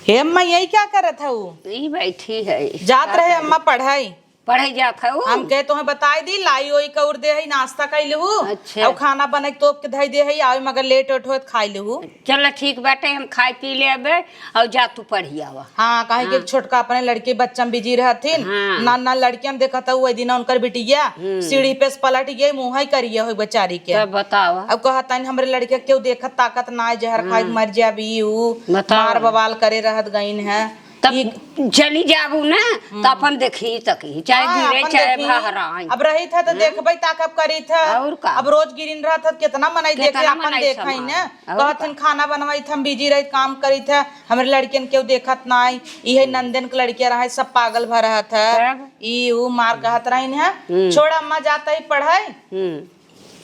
हे अम्मा यही क्या करत हूँ? यही बैठी है। जात रहे अम्मा पढ़ाई पढ़े जात हूँ। हम कहे तुम्हें बताई दी लाई ओई कौर दे है नाश्ता कैले हूँ। अच्छा। और खाना बने तोप के धई दे है आवे मगर लेट उठ होत खाई ले हूँ। चल ठीक बाटे हम खाई पी ले अबे और जा तू पढ़ी आवा। हाँ कहे के छोटका अपने लड़के बच्चा में बिजी रहथिन। हाँ। ना ना लड़कियन देखा था वही दिन उनकर बिटिया सीढ़ी पे से पलट गई मुँह ही करिए हो बेचारी के। तब बतावा। अब कहता हमरे लड़के क्यों देखत ताकत ना जहर खाई मर जाबी ऊ बताओ। मार बवाल करे रहत गईन है। तब चली जाबू ना तो अपन देखी तकी चाहे गिरे चाहे बहराई। अब रही था तो देखबई ताकब करी था। और का? अब रोज गिरिन रहा था कितना मनाई देखे कितना अपन मनाई देखा ही समान। ना और कहथिन खाना बनवाई था हम बिजी रही काम करी था हमरे लड़कियन केहू देखत ना आई इहे नंदन के लड़किया रहा सब पागल भर रहा था। तब? ई ऊ मार कहत रही है छोड़ अम्मा जाता ही पढ़ाई।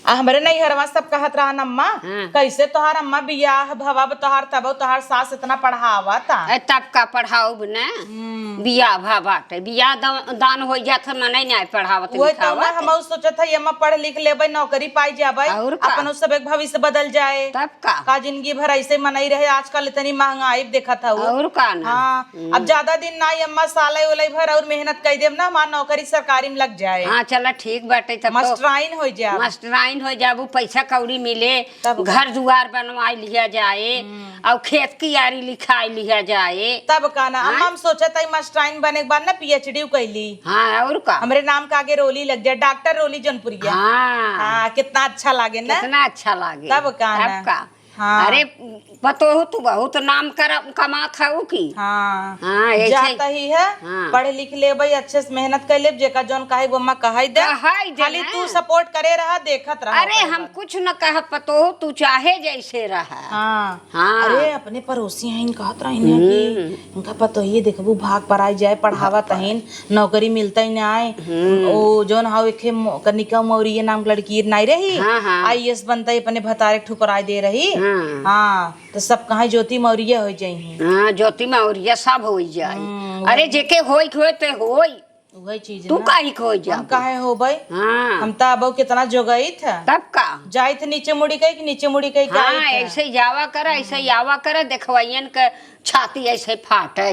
हमरे नहीं हरवा सब कहत रहा अम्मा कैसे तोहार अम्मा बियाह भवा तोहार तब तोहार सास इतना पढ़ावा था। तब का पढ़ाओ ना बियाह भा बाटे बियाह दान हो जात मने नहीं पढ़ावत वही तो ना हम सोचत है अम्मा पढ़ लिख लेबै नौकरी पाई जाबै अपन सब एक भविष्य बदल जाए। तब का जिंदगी भर ऐसे मनाई रहे आजकल इतनी महंगाई देखत हूँ। और का ना। हाँ अब ज्यादा दिन ना अम्मा साल उलई भर और मेहनत कर देम ना हमार नौकरी सरकारी में लग जाए। हाँ चला ठीक बाटे तब मास्टराइन हो जाए मास्टराइन हो जाबू पैसा कौड़ी मिले घर दुआर बनवाई लिया जाए और खेत की यारी लिखाई लिया जाए। तब का ना अम्मा हम सोचत है मास्टराइन बने के बाद ना पीएचडी कैली। हाँ और का हमरे नाम का आगे रोली लग जाए डॉक्टर रोली जौनपुरिया। हाँ कितना अच्छा लागे ना कितना अच्छा लागे। तब का हाँ। अरे पतो हो तू बहुत नाम कर कमात है की। हाँ हाँ जाता ही है। हाँ। पढ़ लिख ले भाई अच्छे से मेहनत कर ले जेका जौन कहे वो अम्मा कहे दे खाली तू सपोर्ट करे रहा देखत रहा। अरे हम कुछ न कह पतो हो तू चाहे जैसे रहा। हाँ। हाँ। अरे अपने पड़ोसी हैं कहत रही कि इनका पतो ही देखबू भाग पर आई जाए पढ़ावा तहिन नौकरी मिलता ही ना आए ओ जौन हाउ एखे कनिका मौर्य नाम की लड़की नहीं रही आईएएस बनता ही अपने भतारे ठुकराई दे रही। हाँ तो सब कहा ज्योति मौर्य हो जाये। हाँ ज्योति मौर्य सब हो जाये। अरे जेके होई ते होई वही चीज तू काहे खो जा हम काहे हो भाई। हाँ। हम तो अब कितना जोगई था तब का जाई थे नीचे मुड़ी कही नीचे मुड़ी कही। हाँ ऐसे जावा कर ऐसे आवा कर देखवाइन के छाती ऐसे फाटे।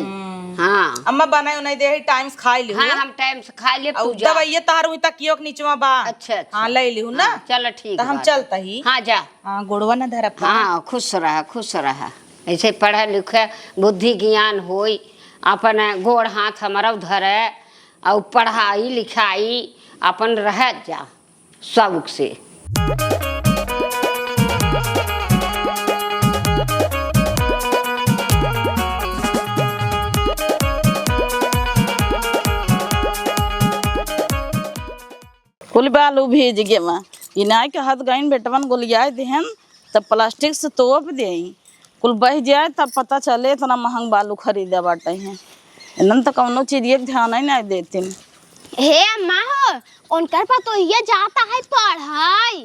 हाँ अम्मा बनाई उन्हें दे टाइम से खाई लिहू। हाँ हम टाइम से खा ले तू जा दवाई तार हुई तकियो के नीचे बा। अच्छा हाँ ले लिहू ना। चल ठीक तो हम चलता ही। हाँ जा हाँ गोड़वा ना धर। हाँ खुश रहा ऐसे पढ़े लिखे बुद्धि ज्ञान होई अपन गोड़ हाथ हमारा उधर है और पढ़ाई लिखाई अपन रह जा सबक से। कुल बालू भेज गे माँ इनाय के हाथ गईन बेटवन गोलियाए देहन तब प्लास्टिक से तोप दे कुल बह जाए तब पता चले इतना महंग बालू खरीदे बाटे हैं इनन तो कौनो चीज एक ध्यान ही नहीं देतीन। हे अम्मा हो उनकर पर तो ये जाता है पढ़ाई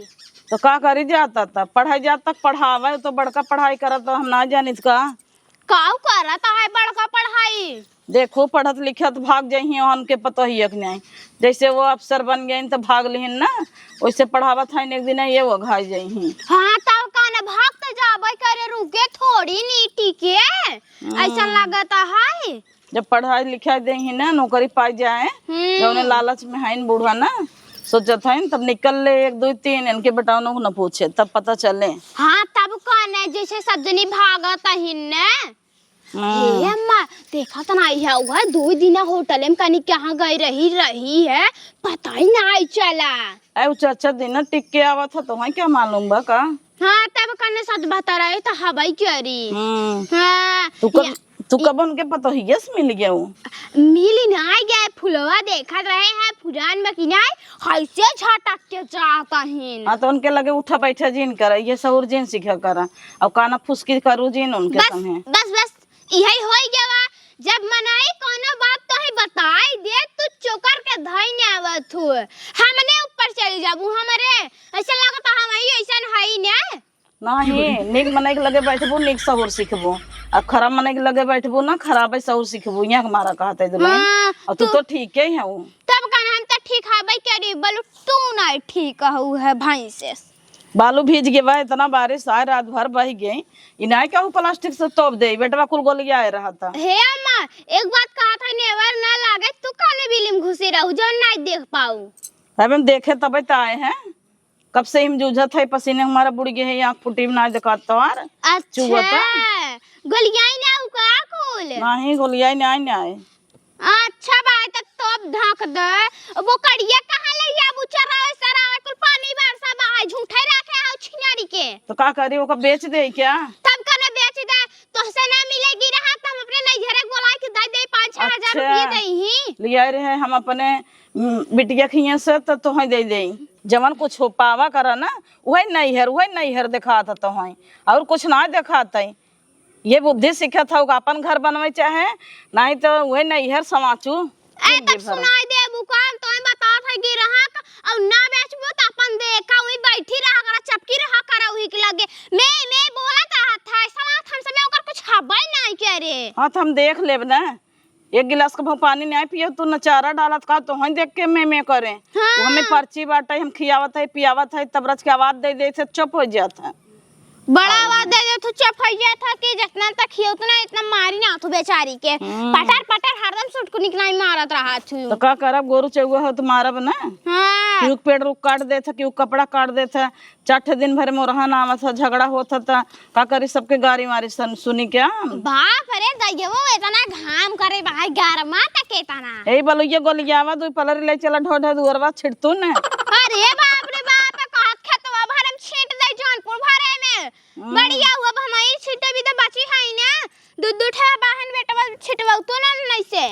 तो का करी जाता था पढ़ाई जात तक पढ़ावे तो बड़का पढ़ाई करत तो हम ना जानित का काऊ करता है बड़का पढ़ाई। देखो पढ़त लिखत भाग जाही उन के पता ही एक नहीं जैसे वो अफसर बन गए तो भाग लिहिन ना वैसे पढ़ावत है एक दिन ये वो घाई जाही। हाँ तब काने भाग तो जाबे करे रुके थोड़ी नीटी के ऐसा लगता है जब पढ़ाई लिखाई दे ना नौकरी पाई जाए जब उन्हें लालच में है बूढ़ा ना सोचत है तब निकल ले 1 2 3 इनके बेटाओं न पूछे तब पता चले। हाँ तब काने जैसे सब जनी भागत ही ने। ये अम्मा देखा तो नहीं है वह 2 दिन होटल में कनी कहाँ गई रही है पता ही नहीं चला। अरे चाचा दिन टिक के आवा था तो क्या मालूम बा का। हाँ तब कने सच बता रहे तो हवाई करी। हाँ तू कब उनके पता ही यस मिल गया वो मिली नहीं गए फुलवा देखा रहे हैं पुरान में कि नहीं ऐसे झटक के जाता ही। हाँ तो उनके लगे उठा बैठा जीन कर ये सहूर जीन सीखा करा और काना फुसकी करू जीन उनके संगे बस यही हो गया जब मनाई कोनो बात तो ही बताई दे तू चोकर के धई ने आवत हो हमने ऊपर चली जाबू हमरे ऐसा लगता हम ऐसा है ने नहीं निक मने के लगे बैठबो निक सहूर सीखबो अब खराब मने के लगे बैठबो ना खराब सहूर सीखबो यहाँ हमारा कहते दुल्हन और तू तो ठीक है तब कहना हम तो ठीक है भाई करी बोलो तू नहीं ठीक है भाई से बालू भीज गए बा, इतना बारिश आए रात भर बह गई। इनाय क्या प्लास्टिक से तोप दे बेटवा कुल गोलिया आए रहा था। हे अम्मा एक बात कहा था नेवर ना लागे तू काने बिलिम घुसे रहू जो नहीं देख पाऊ। अब हम देखे तब तो आए हैं, कब से हम जूझत है, पसीने हमारा बुड़ गए है, आँख फुटी में ना दिखा तो यार। अच्छा गोलियां ना का कुल नहीं गोलिया नहीं आए। अच्छा बाय तक तोप ढक दे वो कड़िया कहां ले जा बुचरा सरा कुल पानी बरसा बाय झूठे रखे है छिनारी के तो का करी वो का बेच दे क्या? तब कने बेच दे तो से ना मिलेगी रहा तो हम अपने नहीं घरे बोला कि दे दे 5-6 हजार रुपए दे ही लिया रहे हम अपने बिटिया खिया से तो ही दे दे जवन कुछ हो पावा करा ना वही नहीं हर दिखा था तो और कुछ ना दिखाता ये बुद्धि सीखा था अपन घर बनवे चाहे नहीं तो वही नहीं हर समाचू ए तब सुनाई दे बुकान तो बता था कि रहा और ना बेचबो तो अपन देखा वही बैठी रहा करा चपकी रहा करा वही के लगे मैं बोलत रहा था सलाह हम सब ओकर कुछ हबई नहीं करे। हां तो हम देख लेब ना, एक गिलास का पानी नहीं पियो तू नचारा डालत का तो हम देख के मैं करे। हाँ। हमें पर्ची बाटे हम खियावत है पियावत है तब रच के आवाज दे से चुप हो जाता है। बड़ा आवाज दे दे तो चुप हो गया था कि जितना तक खियो उतना इतना मारी ना तू बेचारी के पटर हरदम सुट को निकनाई मारत रहा तू तो का करब गोरु चौगा हो तो मारब ना। हां क्यों पेड़ रुक काट दे था क्यों कपड़ा काट दे था चाठ दिन भर में रहा नाम था झगड़ा होता था का करी सबके गाड़ी मारी सुनी क्या? बाप रे दइयो इतना घाम करे भाई गरमा तक इतना ए बोलिए गोलियावा दू पलर ले चला ढो ढो दुअरवा छिड़तू ना। अरे बाप रे बाप का खेतवा भरम छींट दे जौनपुर भरे में बढ़िया हुआ हमारी छींटे भी तो बची है ना दूध ठा बहन बेटवा छिटवाऊ तो ना नहीं से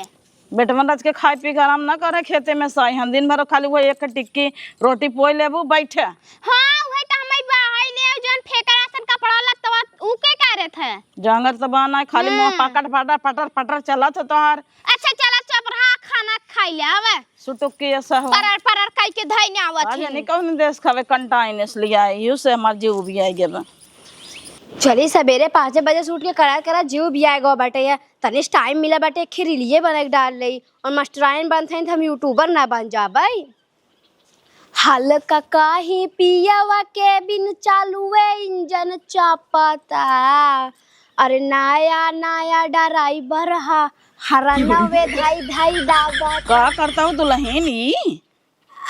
बेटवन राज के खाए पी के आराम ना करे खेते में साई हम दिन भर खाली वो एक टिक्की रोटी पोई लेबू बैठे। हां वही तो हमारी बाहर ले जौन फेकरा सन कपड़ा लगतवा ऊ के करे थे जंगर तो बाना खाली मुंह पाकट फाटा पटर पटर चला था तोहार। अच्छा चला चुप रहा खाना खाई ले आवे सुटुकी ऐसा हो परर कई के धइने आवत आज नहीं कौन देश खावे कंटाइन इसलिए आई यू से हमार जीव भी आई गेबा। चली सवेरे 5 बजे से उठ के करा जीव भी आएगा बाटे है तनिष टाइम मिला बाटे खीर लिए बना के डाल रही और मास्टराइन बनते हैं तो हम यूट्यूबर ना बन जाबे। हल्का काही पियावा के बिन चालुए इंजन चापाता अरे नया ड्राइवर हरनवे धाई दावा का करता हूँ दुल्हन ई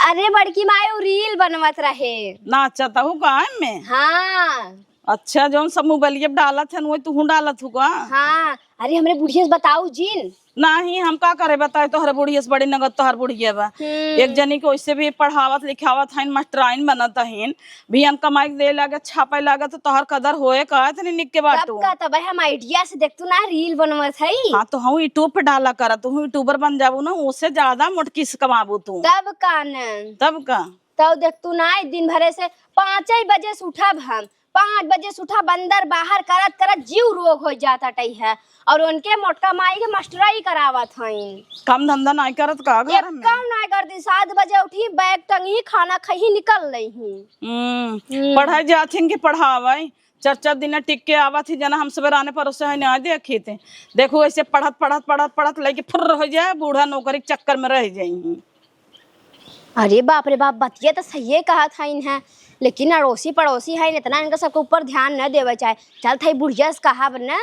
अरे बड़की मायो रील बनवत रहे नाचता हूँ का में। हाँ अच्छा जौन सब मोबाइल डालत है वही तू डालत हूँ का। हाँ अरे हमरे बुढ़िया से बताऊ जिन नहीं हम का करे बताए तोहरे बुढ़िया से बड़ी नगद तोहर बुढ़िया बा एक जनी को वैसे भी पढ़ावत लिखावत है मास्टराइन बनत है भी हम कमाई दे लागे छापे लागे तो तोहर कदर होए का तनी निक के बाटू का तब हम आइडिया से देखतू ना रील बनवत है। हाँ तो हम यूट्यूब पे डाला कर तू यूट्यूबर बन जाबू ना उससे ज्यादा मोटकी से कमाबू तू तब का तब का तब देखतू ना दिन भरे से 5 बजे से उठब हम 5 बजे से उठा बंदर बाहर करत जीव रोग हो जाता टई है और उनके मोटका माई के मास्टराई करावत हईन काम धंधा नहीं करत का घर में काम नहीं करती 7 बजे उठी बैग टंगी खाना खही निकल रही पढ़ाई जाथिन की पढ़ावे 4 दिन टिक के आवत ही जना हम सवेरे आने पर उससे है ना देखी थे देखो ऐसे पढ़त लेके फुर्र हो जाए बूढ़ा नौकरी के चक्कर में रह जाई। अरे बाप रे बाप बतिया तो सही कहा था इन है लेकिन अड़ोसी पड़ोसी है इतना इनका सबके ऊपर ध्यान न देवे चाहे चल था बुढ़िया से कहा ना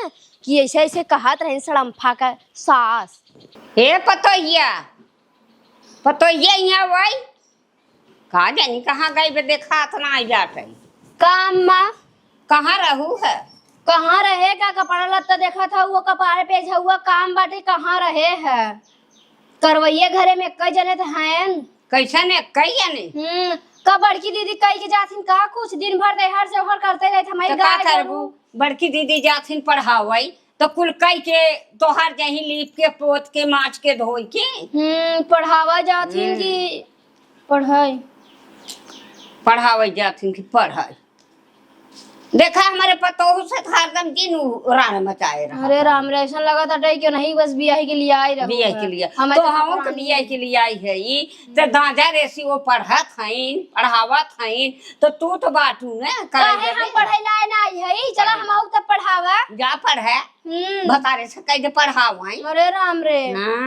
कि ऐसे ऐसे कहत रहे सड़म्फा का सास हे पतोहिया यहाँ वही कहा जानी कहाँ गई बे देखा तो ना जात है काम माँ कहाँ रहू है कहाँ रहेगा कपड़ा लत्ता देखा था वो कपारे पे हुआ काम बाटे कहाँ रहे है करवैया घरे में कई जने तो हैं कैसा ने कई जाने का बड़की दीदी कई के जाथिन का कुछ दिन भर देहर से हर करते रहे हमारी गाय करबू बड़की दीदी जाथिन पढ़ावई तो कुल कई के तोहर जही लीप के पोत के माछ के धोई के पढ़ावा जाथिन की पढ़ावई जाथिन की पढ़ाई देखा हमारे पतोहू से हरदम दिन रान मचाए रहा। अरे राम रे ऐसा लगा था क्यों नहीं बस बियाह के लिए आई रहा बियाह के लिए तो हम के बियाह के लिए आई है ई तो दादा रेसी वो पढ़त हईन पढ़ावत हईन तो तू तो बाटू ना काहे हम पढ़ाई लाए ना आई है चला हम आउ तब पढ़ावा जा पढ़े भतारे से कह दे पढ़ावाई। अरे राम रे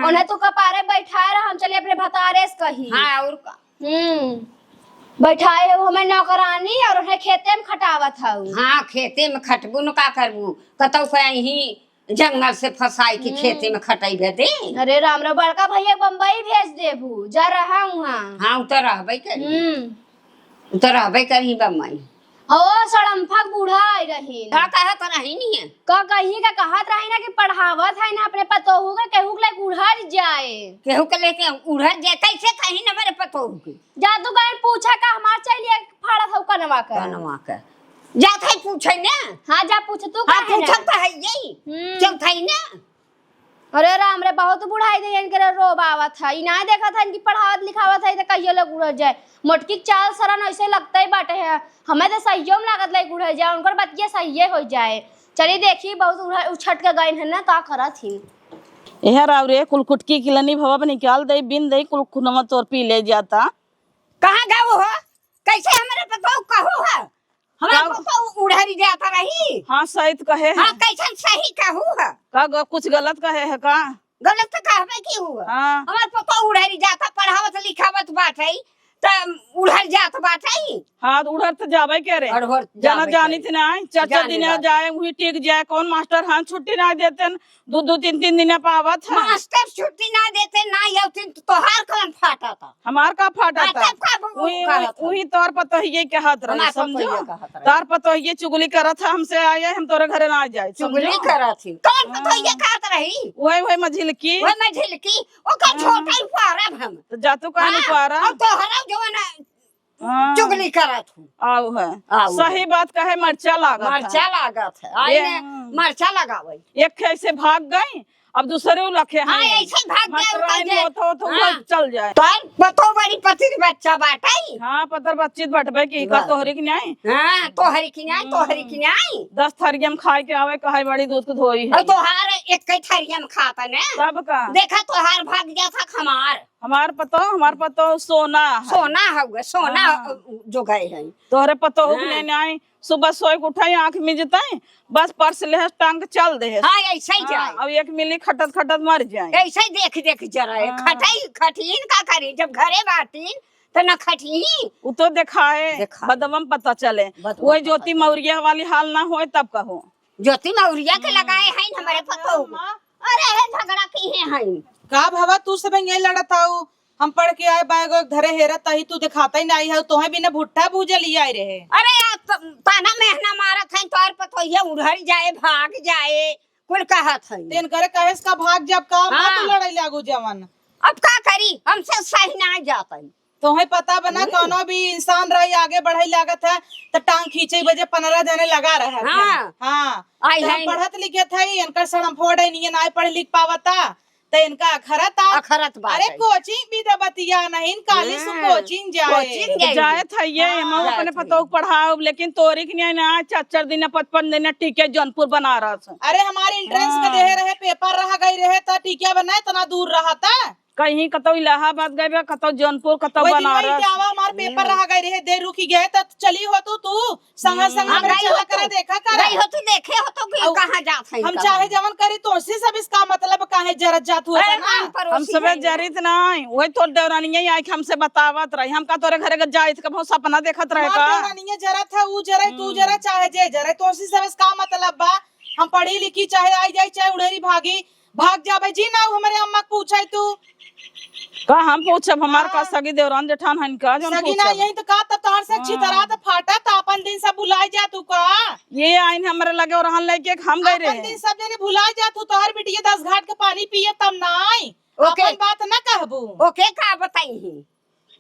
उन्हें तो कपारे बैठाए रहा हम चले अपने भतारे से कही। हां और बैठाए हो हमें नौकरानी और उन्हें खेते में खटावत हूँ। हाँ खेते में खटबू न का करबू कतौ कहीं जंगल से फसाई के खेते में खटाई दे। अरे राम रे बड़का भैया बम्बई भेज देबू जा रहा हूँ। हाँ उतर रहबे करी उतर रहबे करी बम्बई। ओ सड़म्फा बूढ़ा आई रही का कहत नहीं नहीं है का कहीं का कहत रही ना कि पढ़ावत है ना अपने पतोहू के केहू के लेके उड़हर जाए। केहू के लेके उड़हर जाए कैसे कहीं न मेरे पतो के जादू गए पूछा का हमार चलिए फाड़त हो कनवा का जात है पूछे ना। हाँ जा पूछ तू हाँ का है पूछत तो है यही चल थई ना। अरे राम रे बहुत बुढ़ाई दे इनके रोब आवत है ई ना देखा था इनकी पढ़ावत लिखावत है तो कहियो लोग उड़ जाए। मोटकी चाल सरन ऐसे लगता ही बाटे है हमें तो सहियो में लागत लाइक उड़ जाए उनकर बतिया सही हो जाए। चलिए देखिए बहुत उछट के गए हैं ना का करा थी यह रावरे कुल कुटकी किलनी भवा निकाल दे बिन दे कुल खुनवा तोर पी ले जाता। कहाँ गए हो कैसे हमारे पतो कहो है हमारे पतो उड़हरी जाता रही। हाँ सही तो कहे हाँ कैसे सही कहू है का कुछ गलत कहे है का गलत तो कहबे की हुआ। हाँ हमारे पतो उड़हरी जाता पढ़ावत लिखावत बाटे त उड़हर जात बाटे। हाँ उड़हर तो जाबे के रे जाना जानी थी ना चाचा दिन जाए वही टिक जाए कौन मास्टर हाँ छुट्टी ना देते दो दो तीन तीन दिन पावत है। मास्टर छुट्टी ना देते ना ये तोहार कौन फाटा था हमार का फाटा था वही तोर पतो ही कहत रहे समझो तार पतो ही चुगली करत था हमसे आए हम तोरे घरे ना जाए चुगली करत थी कौन पतो ये कहत रही वही मझिलकी मैं झिलकी ओकर छोटा पारा हम तो जातू का नहीं पारा और तोहरा जो ना चुगली करत हूँ आओ है सही बात कहे मरचा लागत है आई ने मरचा लगावे एक ऐसे भाग गई अब दूसरे लखे हाँ ऐसे भाग गए तो चल जाए पतो बड़ी पति बच्चा बाटाई। हाँ पतर बच्चित बटबे की का तोहरी की नहीं। हाँ तोहरी की नहीं 10 थरिया में खाए के आवे कहे बड़ी दूध को धोई है तोहार एक थरिया में खाता ने सब का देखा तोहार भाग गया था हमार पतो सोना होगा सोना जो गए हैं तोहरे पतो हुकने नहीं सुबह सोए उठाई आंख मिजताई बस पर्स ले टांग चल दे। हाँ ऐसा ही जाए अब एक मिली खटत मर जाए ऐसा ही देख जरा खटीन का करी जब घरे बाटीन तो न खटी वो तो दिखाए बदवम पता चले वही ज्योति मौर्य वाली हाल ना होए तब कहो ज्योति मौर्य के लगाए हैं हमारे पतो। अरे झगड़ा की है का भवा तू सब यही लड़त आओ हम पढ़ के आए बैग धरे हेरत ही तू दिखाता ही नहीं है तोहे बिना भुट्टा भूजे लिए आए रहे। अरे ताना मेहना मारत है तोर पतो ये उड़हर जाए भाग जाए कुल कहत है तेन करे कहेस का भाग जब का हाँ। तू लड़ाई लागू जवन अब का करी हमसे सही ना जाता तोहे पता बना कोनो भी इंसान रही आगे बढ़े लागत है तो टांग खींचे बजे 15 जने लगा रहा है। हाँ। हाँ आई है पढ़त लिखत है इनका सड़म फोड़ है नहीं ना पढ़ लिख पावता तो इनका अखरत बात अरे कोचिंग भी तो बतिया नहीं काली सु कोचिंग जाए था ये हम अपने पतो पढ़ाओ लेकिन तोरी की नहीं ना 4 दिन 55 दिन टिके जौनपुर बना रहा। अरे हमारे एंट्रेंस के दे रहे पेपर रहा गई रहे तो टिकिया बनाए तना दूर रहा था कहीं कतो इलाहाबाद गए कतो जौनपुर कतो बनारस हमारे पेपर रहा गए रहे देर रुकी गए तो चली हो तू संग चला कर देखा कर हो तू देखे हो तो कहां जात है हम चाहे जवन करी तो से सब इसका मतलब काहे जरत जात हुआ ना हम सब जरित नहीं वही तो डरानिया आई हमसे बतावत रही हम का तोरे घरे जाए थे बहुत सपना देखत रहे का डरानिया जरत है ऊ जरे तू जरा चाहे जे जरे तो से सब इसका मतलब बा हम पढ़ी लिखी चाहे आई जाए चाहे उड़ेरी भाग जाबे जी ना हमारे अम्मा पूछे तू का हम पूछब हमार का सगी देवरान जेठान हन का जन सगी ना यही तो का तब तार से अच्छी तरह तो फाटा तो अपन दिन सब भुलाए जा तू का ये आइन हमरे लगे और रहन लेके हम गए रहे अपन दिन सब जने भुलाए जा तू तोहर बिटिया 10 घाट के पानी पिए तब ना आई अपन बात ना कहबू ओके का बताई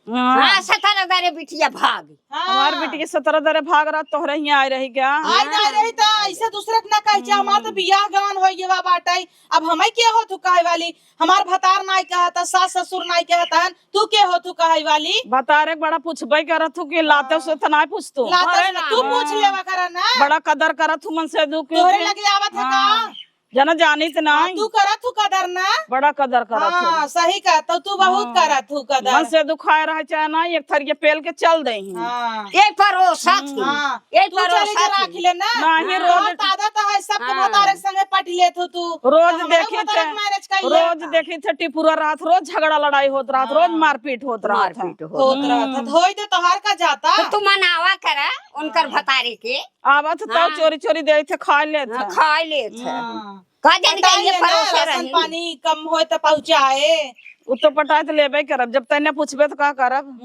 हाँ 17 दरे बिटिया भाग हमार बिटिया 17 दरे भाग रहा तोहरे ही आए रही क्या आज आ रही तो ऐसे दूसरे ना कह जा हमार तो बियाह गवन होई गेवा बाटाई अब हमें के हो तू कहे वाली हमार भतार नाई कहता सास ससुर नाई कहता तू के हो तू कहे वाली भतारे बड़ा पूछबे करत हूं कि लाते से तो ना पूछ तू पूछ लेवा करा ना बड़ा कदर करत हूं मन से दुख तोरे लगे आवत है का जना जानी तो नहीं तू करत तू कदर ना। बड़ा कदर करत हो। हाँ सही का तो तू बहुत करत तू मन कदर। से दुखाए रहे चाहे ना एक थरिये पेल के चल दही हाँ एक परोसा थी हाँ एक तू चली परोसा जरा थी खिले ना। नहीं, रोज- बहुत आदत है सबके भतारे के संगे पट लेत हो तू। रोज तो हमारे देखे भतारे थे के मैरिज कर रोज देखी थे टिपुरा रात रोज झगड़ा लड़ाई होत रात रोज मारपीट होत रात मारपीट हो होत रहत होई दे तोहार का जाता। तो तू मनावा करा उनकर भतारे के आवत तो चोरी चोरी दे थे खा ले थे खा ले थे हाँ। कह दिन के पटाई ये ले ना, परोसे राशन रही पानी कम होए तो पहुँचाए। उ तो पटाए तो लेबे करब जब तने पूछबे तो का करब।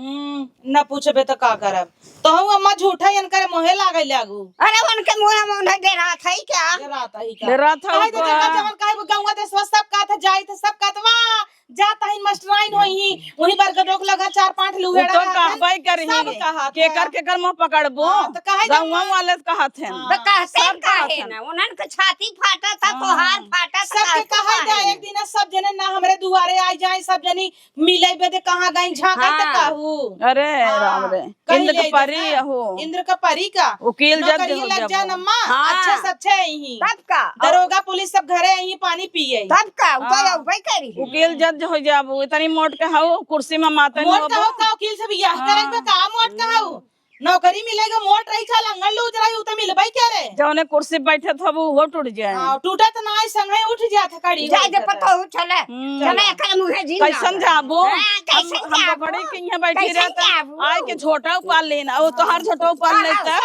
न पूछबे तो का करब। तो हम अम्मा झूठा इनकर मोहे लागे लागू। अरे उनके मुंह में उन्हें दे रहा था ही क्या रात ही का ले रहा था काहे तो जगह जवन काहे गंगा देश सब का था जाई थे सब का वाह जाता ही मास्टराइन होई वही पर गडोक लगा 4-5 उ लुहेड़ा तो कहबे करही सब कहा के कर मुंह पकड़बो हाँ, तो काहे गांव वाले कहत हैं तो कहते सब काहे कहत ना उन्हन के छाती फाटा था तो हाथ फाटा था सबके कहते कहा काहे जाए एक दिन सब जने ना हमरे दुआरे आ जाए सब जनी मिले बेदे कहां गई झांका त हाँ। कहू। अरे राम रे कहीं इंद्र ले के परी जाना। हो इंद्र का परी का वकील जज नौकरी हो लग जा जब नम्मा हाँ। अच्छे से अच्छे यही तब का दरोगा पुलिस सब घरे यही पानी पिए तब का हाँ। तो उबे करी वकील जज हो जाबू इतनी मोट के हो कुर्सी में माते मोट का हो का वकील से बियाह करेंगे का मोट का हो नौकरी मिलेगा मोट रही चल अंगल लूज रही उ त मिलबई करे जौने कुर्सी बैठे थे वो टूट जाए हां टूटा त ना संगे उठ जात खड़ी जा जे पतो चले हम्म। चले एकर मुंह जी कैसन जाबू कैसन हम जाबू? पकड़ी के यहाँ बैठी कैसन रहता जाबू? आए के झोटा उपाल लेना वो तो हर झोटा उपाल लेता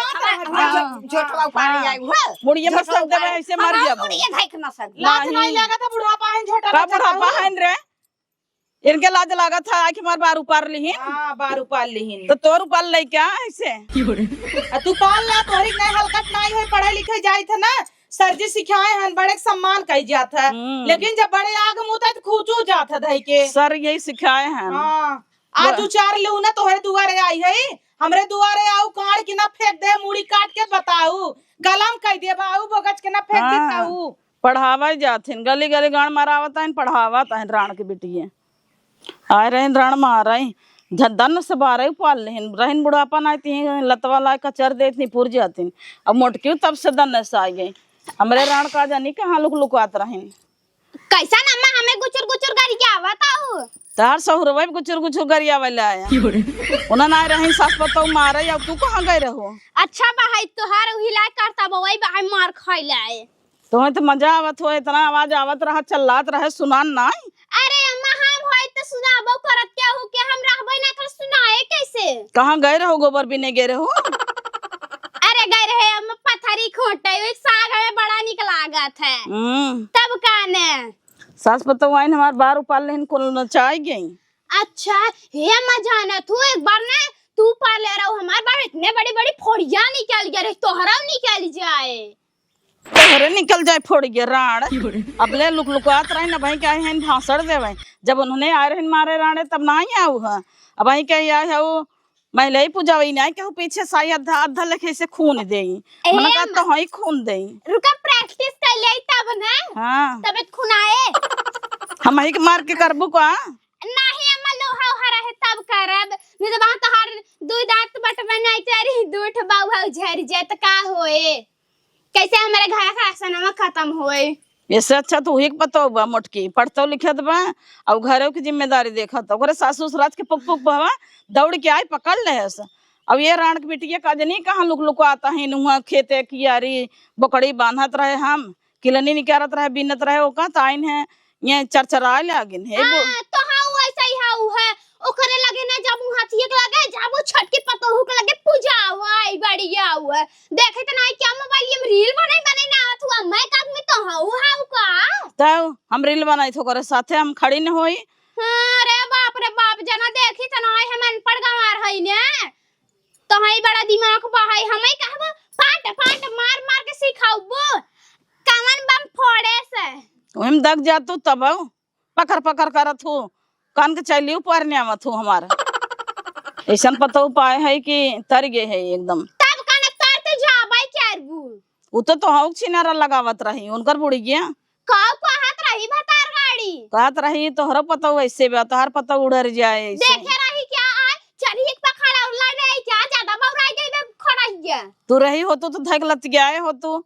जोटवा पानी आई हुआ मुड़िए में सब देवे ऐसे मर जाबू मुड़िए धइक न सक लाज नहीं लगा था बुढ़ापा है झोटा का बुढ़ापा है रे इनके लाज लगा था आके मार बार उपार ली हां बार उपाल लिहिन तो तोर उपाल ले क्या ऐसे तू पाल ला तोहरी नहीं हलकत नहीं होई पढ़े लिखे जाई थे ना सर जी सिखाए हन बड़े सम्मान कही जात है लेकिन जब बड़े आग मुता तो खूचू जात है धई के। सर यही सिखाए हैं हां आज उचार लू ना तोहरे दुआरे आई है हमरे दुआरे आऊ काट के ना फेंक दे मुड़ी काट के बताऊ कलम कह दे बाऊ बगच के ना फेंक दे हाँ। कहू पढ़ावा जाथिन गली गली गाड़ मारावता है पढ़ावता है राण के बिटिए आए रहे राण मार धन से बारह पाल लेहिन रहन बुढ़ापा ना आती लतवा ला कचर देती पुर जाती अब मोटकी तब से दन से आई गई हमरे राण का जानी कहाँ लुक लुकात रहन कैसा अम्मा हमें गुचुर गुचुर करके आवता हूँ तार सहुरवा गुचुर गुचुर गरिया वाले आया उन्हें ना रही सास पतो मारे अब तू कहाँ गए रहो। अच्छा भाई तोहार हिला करता बवई भाई मार खाइला है तुम्हें तो मजा आवत हो इतना आवाज आवत रहा चिल्लात रहे सुनान ना अरे अम्मा हम होय तो सुनाबो करत क्या हो के हम रहबे ना कर सुनाए कैसे कहाँ गए रहो गोबर बिने गए रहो अरे गए रहे अम्मा पथरी खोटे एक साग में बड़ा निक लागत है तब काने सास पतो आइन हमार बार उपाल लेन कुल चाय गई अच्छा हे अम्मा जाना तू एक बार ना तू पार ले रहा हमार बार इतने बड़ी बड़ी फोड़िया निकल गए तोहरा निकल जाए तोहरे निकल जाए फोड़ गए राण अब ले लुक लुकात रहे ना भाई क्या है भाषण देवे जब उन्होंने आ रहे मारे राणे तब ना ही आऊ है अब भाई क्या है वो महिला ही पूजा वही नहीं कहूँ पीछे साई अद्धा अद्धा लेखे से खून दे मैंने कहा तो ही खून दे रुका प्रैक्टिस कर ले तब ना हाँ तब खुनाए हम ही के मार के करबू का नहीं अम्मा लोहा उहा रहे तब करब नहीं तो वहां तो हर दो दांत बटवे नहीं चारी दूठ बाऊ झर जाए तो का होए कैसे हमारे घर का राशन खत्म होए इससे अच्छा तो ही पता बा मोटकी पढ़तो लिखत बा और घरों की जिम्मेदारी देखत ओकरे सासू ससुराज के पुक पुक बहवा दौड़ के आई पकड़ ले अब ये राण के बिटिया का जनी कहाँ लुक लुकाता है नुआ खेते कियारी बकड़ी बांधत रहे हम किलनी निकारत रहे बिनत रहे ओका ताइन है ये चरचरा लागिन है तो हाँ वैसा ही हाउ है ओकरे लगे ना जब हाथी के लगे जब वो छटके पतोहू के लगे पूजा हुआ बढ़िया हुआ देखे तो नहीं क्या मोबाइल में रील बने ना हुआ मैं काक में तो हाउ हाउ का तो हम रील बनाई थो करे साथे हम खड़ी न होई अरे बाप जना देखी तो नहीं हम अनपढ़ गंवार हई ने तो हई बड़ा दिमाग बहाई हमें कहबो फाट फाट मार मार के सिखाऊबो कमन बम फोड़े से हम दग जातू तब पकड़ पकड़ करत हूँ कान के चली ऊपर ने आवत हूँ हमारा ऐसा पता उपाय है कि तर गए है एकदम तब कने करते जाबै करबू वो तो हाउ छिनारा लगावत रही उनकर बुढ़ी गया काऊ को हाथ रही भतार गाड़ी कहत रही तोहरा पता वैसे बा तोहर पता उड़र जाए ऐसे। देखे रही क्या आज चढ़ी एक पखड़ा उला नहीं क्या ज्यादा बौराई गई खड़ा गया तू रही हो तो धक लत गया हो तू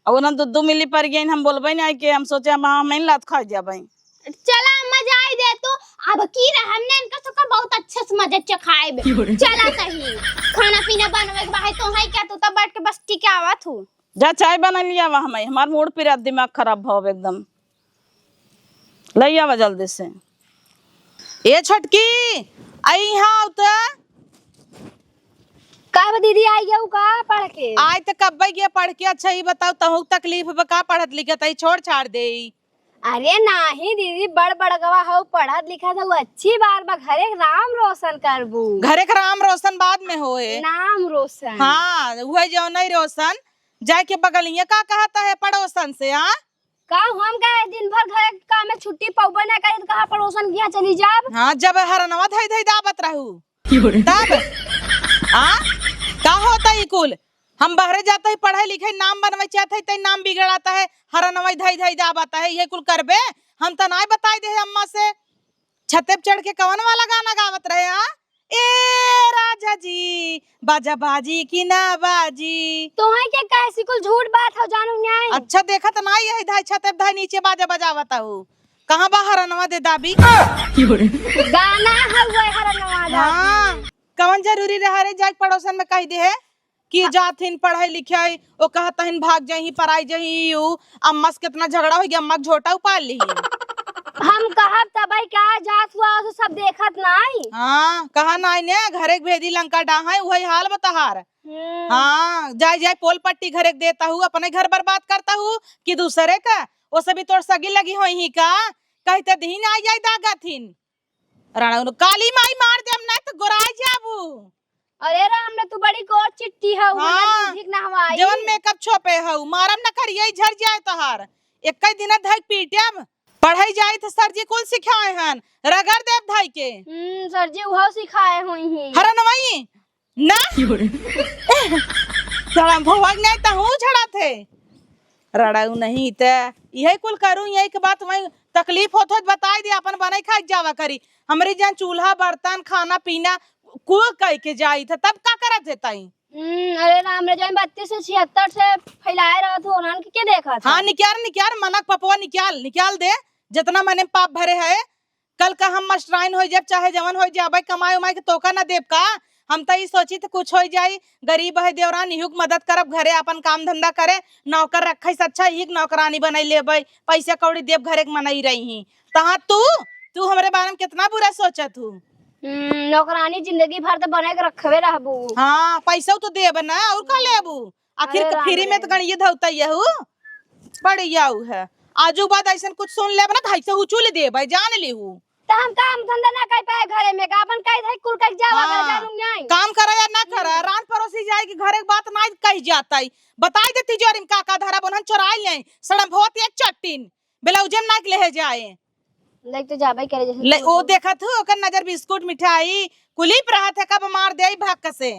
और ना दूध मिली पर गई हम बोलबे नहीं कि हम सोचे हम नहीं लात खा जाबे। चला मजा आई दे तो अब की रहा हमने इनका सबका बहुत अच्छे से मजे चखाए चला कहीं खाना पीना बनवे के बाहर तो है क्या तू तब बैठ के बस टिके आवत हूं। जा चाय बना लिया वह हमें हमार मूड पे दिमाग खराब भाव एकदम ले आवा जल्दी से। ए छटकी आई यहाँ उतर का दीदी आई गया का पढ़ के आज तक कब गया पढ़ के। अच्छा ही बताओ तहु तकलीफ बका पढ़त लिखत है छोड़ छाड़ दे। अरे नहीं दीदी बड़ बड़ गवा हो पढ़त लिखा था वो अच्छी बात बा घरे नाम रोशन करबू। घरे का नाम रोशन बाद में होए नाम रोशन हाँ वह जो नहीं रोशन जाए के बगलिया का कहता है पड़ोसन से। हाँ का हम कहे दिन भर घरे काम में छुट्टी पाऊबे ना कहीं कहा पड़ोसन किया चली जाब। हाँ जब हरनवा धई धई दावत रहू तब हाँ का होता है कुल हम बहरे जाते ही पढ़े लिखे नाम बनवे चाहते है नाम बिगड़ाता है हरनवा धई धई दावता है ये कुल करबे। हम तो नहीं बताई दे अम्मा से छते पे चढ़ के कवन वाला गाना गावत रहे। हाँ ए राजा जी बाजा बाजी की ना बाजी तो है के कैसी कुल झूठ बात हो जानू न्याय। अच्छा देखा तो नहीं है धाई छते धाई नीचे बाजा बजावता हूँ कहाँ बाहर अनवा दे दाबी गाना है वो हरनवा। हाँ कवन जरूरी रहा रे जाके पड़ोसन में कह दे है कि जाथिन पढ़े लिखे ओ कहतहिन भाग जाही पराई जाही यू अम्मा से कितना झगड़ा हो गया अम्मा के झोटा उपाल ली। हम कहब तबई क्या जात हुआ तो सब देखत नहीं। हाँ कहा नहीं ने घरे के भेदी लंका डाहा वही हाल बताहार। हाँ जाए जाए पोल पट्टी घरे देता हूँ अपने घर बर्बाद करता हूँ कि दूसरे का वो सभी तोड़ सगी लगी हो ही का कहते दीन आ जाए दागा थीन राणा काली माई मार दे ना तो गोराई जाबू। अरे राम ने तू बड़ी गोर चिट्ठी है हाँ, ठीक ना हवाई जवन मेकअप छोपे हऊ मारम न करिए झर जाए तोहार एक दिन धक पीटम पढ़ाई जाए तो सर जी कुल सिखाए हन रगड़ देव भाई के। सर जी वो सिखाए हुई ही हरनवाई ना साला भोग नहीं तो हूँ झड़ा थे रड़ाऊ नहीं ते यही कुल करूँ यही के बात वही तकलीफ होत हो बताई दे अपन बनाई खाई जावा करी हमारी जहाँ चूल्हा बर्तन खाना पीना कुल कह के जाई था तब का करत है ताई। अरे राम रे जान 32 से 76 से फैलाए रहा था उन्होंने के देखा था। हाँ निकाल मनक पपवा निकाल दे जितना मने पाप भरे है कल का हम मास्टराइन हो जब चाहे जवन हो जाए कमाए उमाए के तोका न देव का हम तो सोची तो कुछ हो जाये गरीब है देवरान युग मदद करब घरे अपन काम धंधा करे नौकर रखे से अच्छा ही नौकरानी बनाई ले पैसा कौड़ी देव घरे मनाई रही ही तहाँ तू हमारे बारे में कितना बुरा सोचत हूँ। नौकरानी जिंदगी भर तो बने के रखवे रहबू। हाँ पैसा तो देब ना और का लेबू आखिर फ्री में तो गणिये धौता यहू बढ़िया है आजू बात ऐसा कुछ सुन ले ना भाई से हुचूल दे भाई जान लेहू तो हम काम धंधा ना कर पाए घरे में अपन कह दे कुल कह जावा हाँ, जानू नहीं काम करा या ना करा रान पड़ोसी जाए कि घरे बात ना कही जाता है बताई देती जोरिम काका धरा बनन चोराई ले सड़म बहुत एक चट्टीन बेलौजम ना ले जाए लेक तो जाबे करे जैसे ले ओ देखा थू ओकर नजर बिस्कुट मिठाई कुलीप रहा था कब मार दे भाग से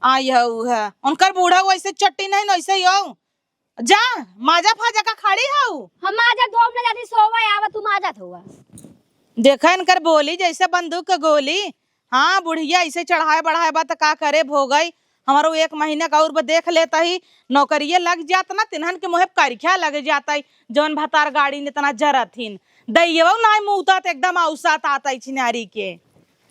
आई है उनकर बूढ़ा वैसे चट्टी नहीं वैसे ही हो जा माजा फाजा का खाड़ी हाउ हम आजा धोम ना जाती सोवा आवा तुम आ जात हुआ देखा इनकर बोली जैसे बंदूक का गोली। हाँ बुढ़िया ऐसे चढ़ाए बढ़ाए बात का करे भो गई हमारो 1 महीने का और देख लेता ही नौकरिये लग जाता ना तिन्हन के मुहे करिया लग जाता है जौन भतार गाड़ी ने इतना जरा थीन दैयव ना मुँहता एकदम औसात आता है छिनारी के।